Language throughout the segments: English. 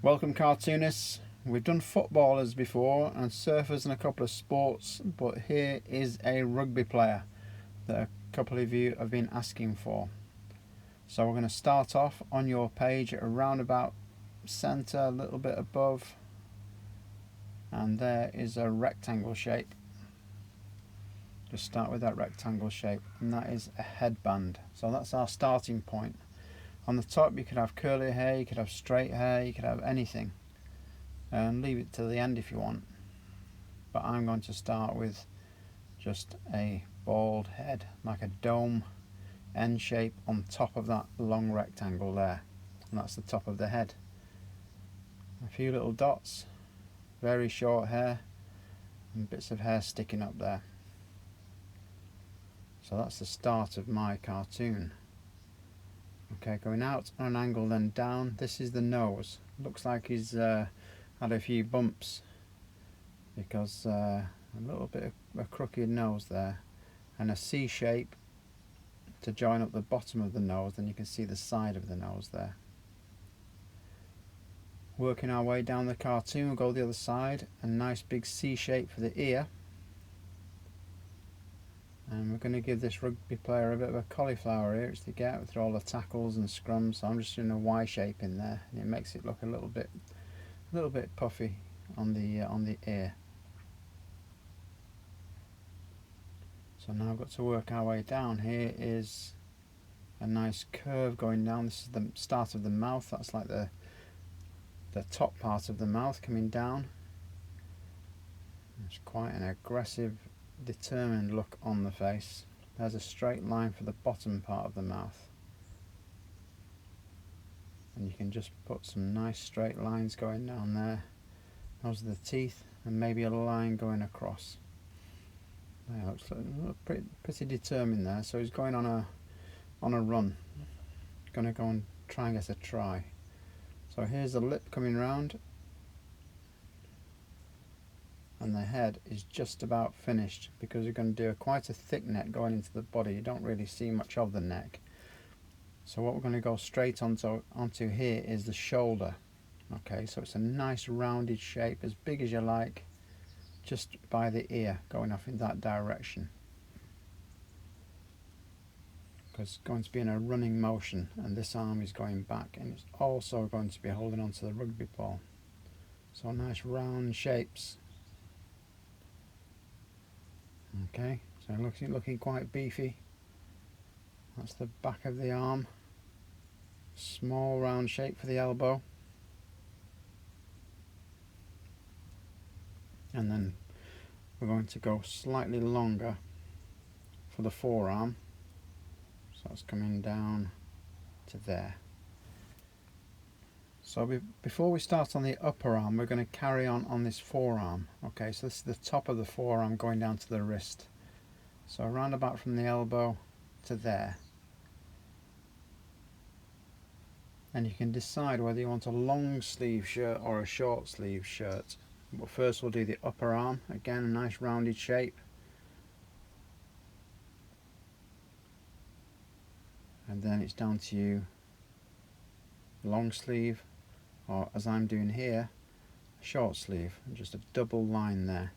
Welcome cartoonists. We've done footballers before and surfers and a couple of sports, but here is a rugby player that a couple of you have been asking for. So we're going to start off on your page around about centre, a little bit above, and there is a rectangle shape. Just start with that rectangle shape, and that is a headband. So that's our starting point. On the top you could have curly hair, you could have straight hair, you could have anything, and leave it till the end if you want, but I'm going to start with just a bald head, like a dome end shape on top of that long rectangle there, and that's the top of the head. A few little dots, very short hair, and bits of hair sticking up there. So that's the start of my cartoon. Okay, going out on an angle then down. This is the nose. Looks like he's had a few bumps because a little bit of a crooked nose there, and a C shape to join up the bottom of the nose. Then you can see the side of the nose there. Working our way down the cartoon, we'll go the other side. A nice big C shape for the ear. And we're going to give this rugby player a bit of a cauliflower ear to get through all the tackles and scrums. So I'm just doing a Y shape in there, and it makes it look a little bit puffy on the ear. So now I've got to work our way down. Here is a nice curve going down. This is the start of the mouth. That's like the top part of the mouth coming down. It's quite an aggressive, determined look on the face. There's a straight line for the bottom part of the mouth, and you can just put some nice straight lines going down there. Those are the teeth, and maybe a line going across. There, looks pretty determined there. So he's going on a run. Going to go and try and get a try. So here's the lip coming round, and the head is just about finished because you're going to do quite a thick neck going into the body. You don't really see much of the neck. So what we're going to go straight onto here is the shoulder. Okay, so it's a nice rounded shape, as big as you like, just by the ear, going off in that direction, because it's going to be in a running motion, and this arm is going back, and it's also going to be holding onto the rugby ball. So nice round shapes. Okay, so looking quite beefy. That's the back of the arm. Small round shape for the elbow. And then we're going to go slightly longer for the forearm. So it's coming down to there. So before we start on the upper arm, we're going to carry on this forearm. Okay, so this is the top of the forearm going down to the wrist. So around about from the elbow to there. And you can decide whether you want a long sleeve shirt or a short sleeve shirt. But first we'll do the upper arm. Again, a nice rounded shape. And then it's down to you, long sleeve, or as I'm doing here, a short sleeve, and just a double line there.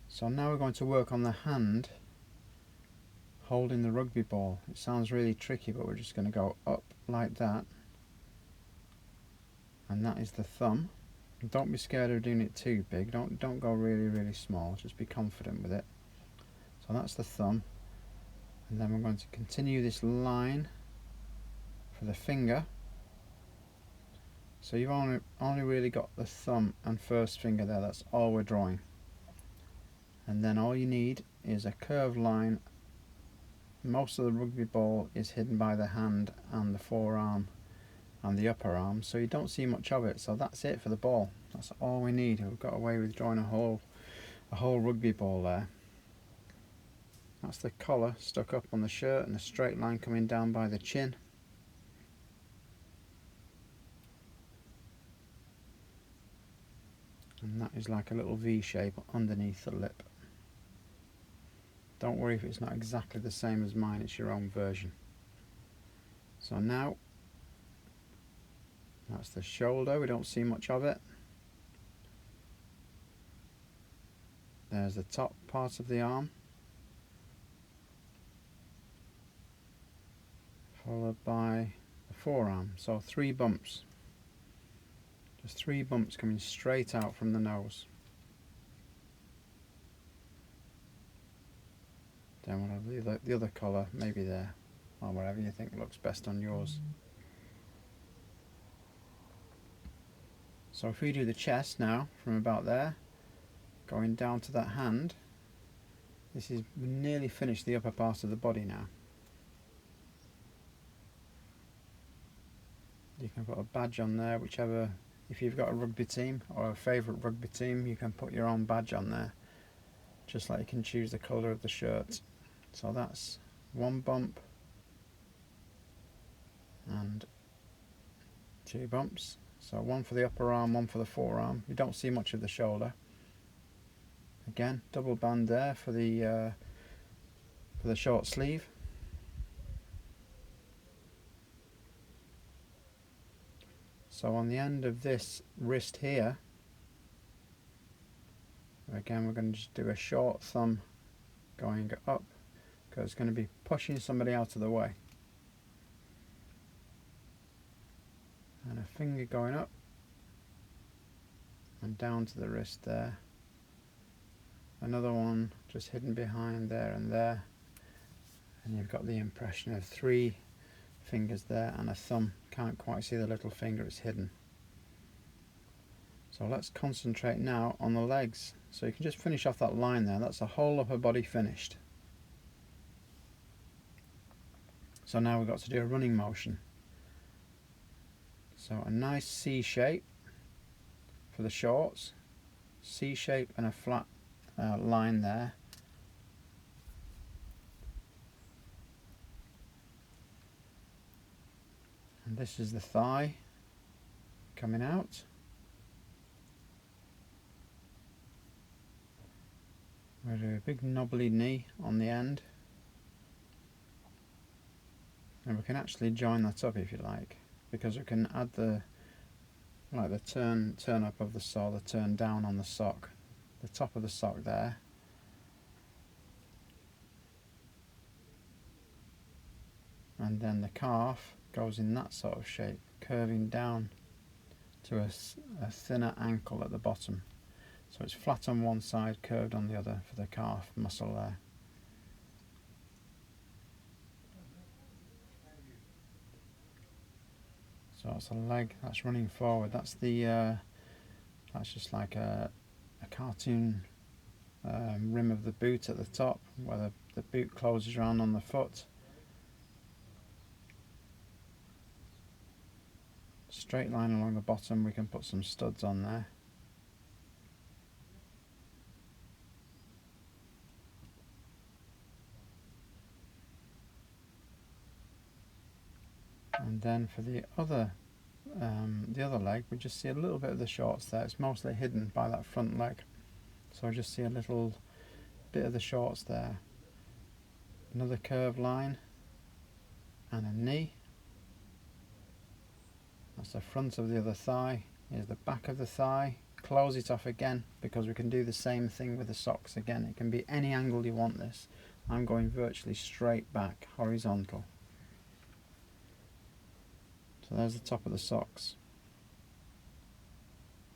So now we're going to work on the hand holding the rugby ball. It sounds really tricky, but we're just going to go up like that, and that is the thumb. Don't be scared of doing it too big. Don't go really small. Just be confident with it. So that's the thumb, and then we're going to continue this line for the finger. So you've only really got the thumb and first finger there. That's all we're drawing. And then all you need is a curved line. Most of the rugby ball is hidden by the hand and the forearm and the upper arm, so you don't see much of it. So that's it for the ball. That's all we need. We've got away with drawing a whole rugby ball there. That's the collar stuck up on the shirt, and a straight line coming down by the chin. And that is like a little V shape underneath the lip. Don't worry if it's not exactly the same as mine, it's your own version. So now that's the shoulder, we don't see much of it. There's the top part of the arm, followed by the forearm. So 3 bumps. Just 3 bumps coming straight out from the nose. Then we'll have the other colour maybe there, or whatever you think looks best on yours. So if we do the chest now, from about there, going down to that hand, this is nearly finished the upper part of the body now. You can put a badge on there, whichever, if you've got a rugby team or a favourite rugby team, you can put your own badge on there, just like you can choose the colour of the shirt. So that's 1 bump and 2 bumps. So 1 for the upper arm, 1 for the forearm. You don't see much of the shoulder. Again, double band there for the short sleeve. So on the end of this wrist here, again we're going to just do a short thumb going up, because it's going to be pushing somebody out of the way. And a finger going up and down to the wrist there. Another one just hidden behind there and there. And you've got the impression of 3 fingers there and a thumb. Can't quite see the little finger, it's hidden. So let's concentrate now on the legs. So you can just finish off that line there. That's the whole upper body finished. So now we've got to do a running motion. So a nice C shape for the shorts, C shape and a flat line there. And this is the thigh coming out. We'll do a big knobbly knee on the end. And we can actually join that up if you like, because we can add the turn up of the sole, the turn down on the sock, the top of the sock there. And then the calf goes in that sort of shape, curving down to a thinner ankle at the bottom. So it's flat on one side, curved on the other for the calf muscle there. So it's a leg that's running forward. That's the that's just like a cartoon rim of the boot at the top, where the boot closes around on the foot. Straight line along the bottom, we can put some studs on there. And then for the other leg, we just see a little bit of the shorts there. It's mostly hidden by that front leg, so I just see a little bit of the shorts there. Another curved line and a knee. That's the front of the other thigh. Here's the back of the thigh. Close it off again, because we can do the same thing with the socks again. It can be any angle you want this. I'm going virtually straight back, horizontal. So there's the top of the socks.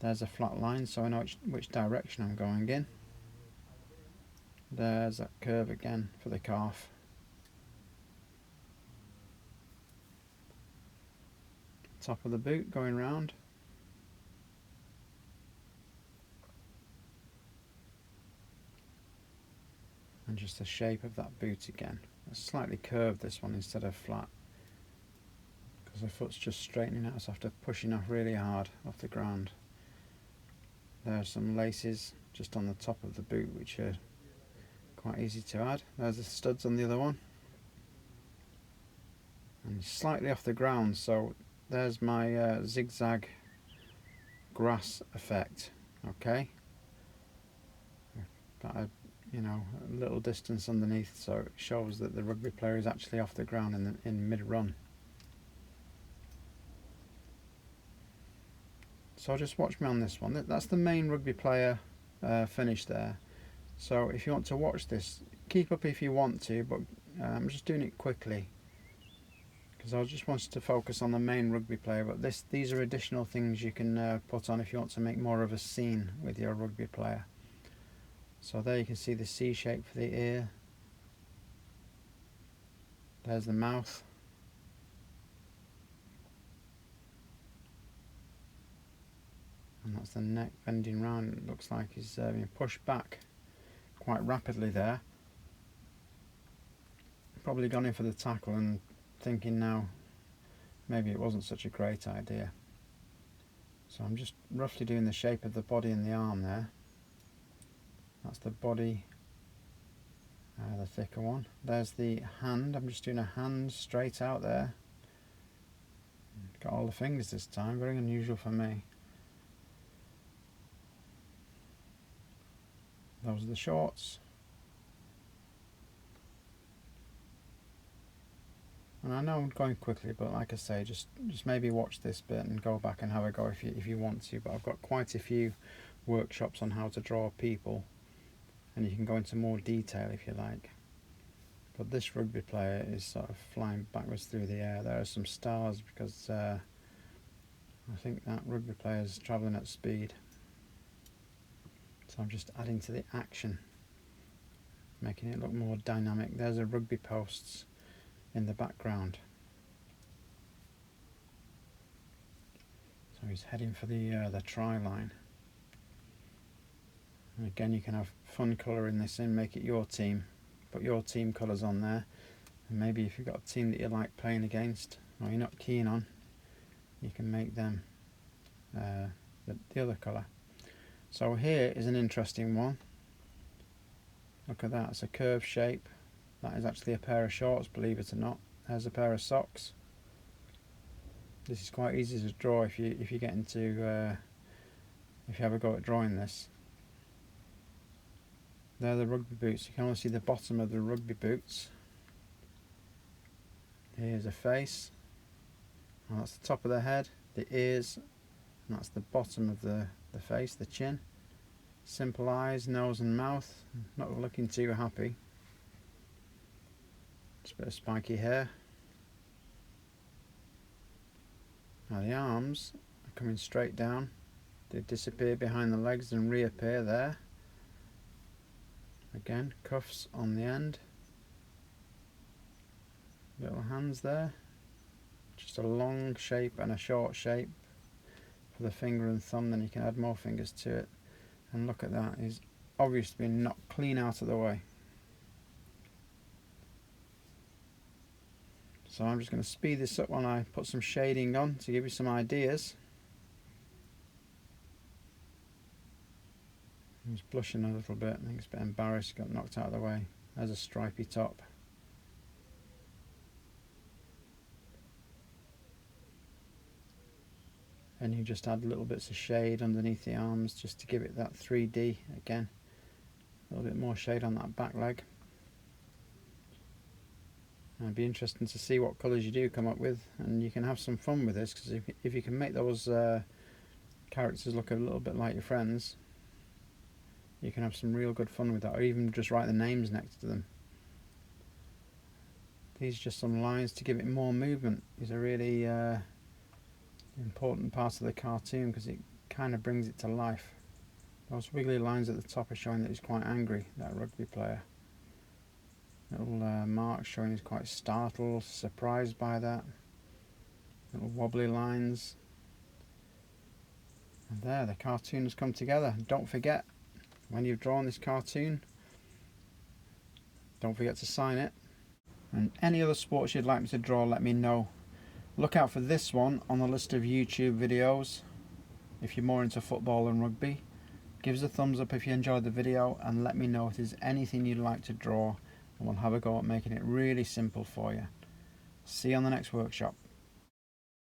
There's a flat line, so I know which direction I'm going in. There's that curve again for the calf. Top of the boot going round. And just the shape of that boot again. It's slightly curved, this one, instead of flat, because the foot's just straightening out after pushing off really hard off the ground. There are some laces just on the top of the boot, which are quite easy to add. There's the studs on the other one. And slightly off the ground, so there's my zigzag grass effect. Okay, got a little distance underneath, so it shows that the rugby player is actually off the ground in mid-run. So just watch me on this one. That's the main rugby player finish there. So if you want to watch this, keep up if you want to, but I'm just doing it quickly because I just wanted to focus on the main rugby player. But these are additional things you can put on if you want to make more of a scene with your rugby player. So there you can see the C shape for the ear. There's the mouth. And that's the neck bending round. It looks like he's being pushed back quite rapidly there. Probably gone in for the tackle and thinking now maybe it wasn't such a great idea. So I'm just roughly doing the shape of the body and the arm there. That's the body, the thicker one. There's the hand. I'm just doing a hand straight out there. Got all the fingers this time, very unusual for me. Those are the shorts. And I know I'm going quickly, but like I say, just maybe watch this bit and go back and have a go if you want to. But I've got quite a few workshops on how to draw people, and you can go into more detail if you like. But this rugby player is sort of flying backwards through the air. There are some stars because I think that rugby player is travelling at speed. So I'm just adding to the action, making it look more dynamic. There's a rugby posts in the background. So he's heading for the try line. And again, you can have fun colouring this in, make it your team. Put your team colours on there. And maybe if you've got a team that you like playing against, or you're not keen on, you can make them the other colour. So here is an interesting one. Look at that, it's a curved shape. That is actually a pair of shorts, believe it or not. There's a pair of socks. This is quite easy to draw if you get into if you have a go at drawing this. They're the rugby boots. You can only see the bottom of the rugby boots. Here's a face. And that's the top of the head, the ears, and that's the bottom of the face, the chin. Simple eyes, nose and mouth. Not looking too happy. Just a bit of spiky hair. Now the arms are coming straight down. They disappear behind the legs and reappear there. Again, cuffs on the end. Little hands there. Just a long shape and a short shape for the finger and thumb, then you can add more fingers to it. And look at that, he's obviously been knocked clean out of the way. So I'm just going to speed this up when I put some shading on to give you some ideas. He's blushing a little bit, I think he's a bit embarrassed, got knocked out of the way. There's a stripy top. And you just add little bits of shade underneath the arms just to give it that 3D again. A little bit more shade on that back leg. And it'd be interesting to see what colours you do come up with, and you can have some fun with this, because if you can make those characters look a little bit like your friends, you can have some real good fun with that, or even just write the names next to them. These are just some lines to give it more movement. These are really important part of the cartoon because it kind of brings it to life. Those wiggly lines at the top are showing that he's quite angry, that rugby player. Little marks showing he's quite startled, surprised by that. Little wobbly lines. And there, the cartoon has come together. Don't forget, when you've drawn this cartoon, don't forget to sign it. And any other sports you'd like me to draw, let me know. Look out for this one on the list of YouTube videos if you're more into football and rugby. Give us a thumbs up if you enjoyed the video, and let me know if there's anything you'd like to draw, and we'll have a go at making it really simple for you. See you on the next workshop.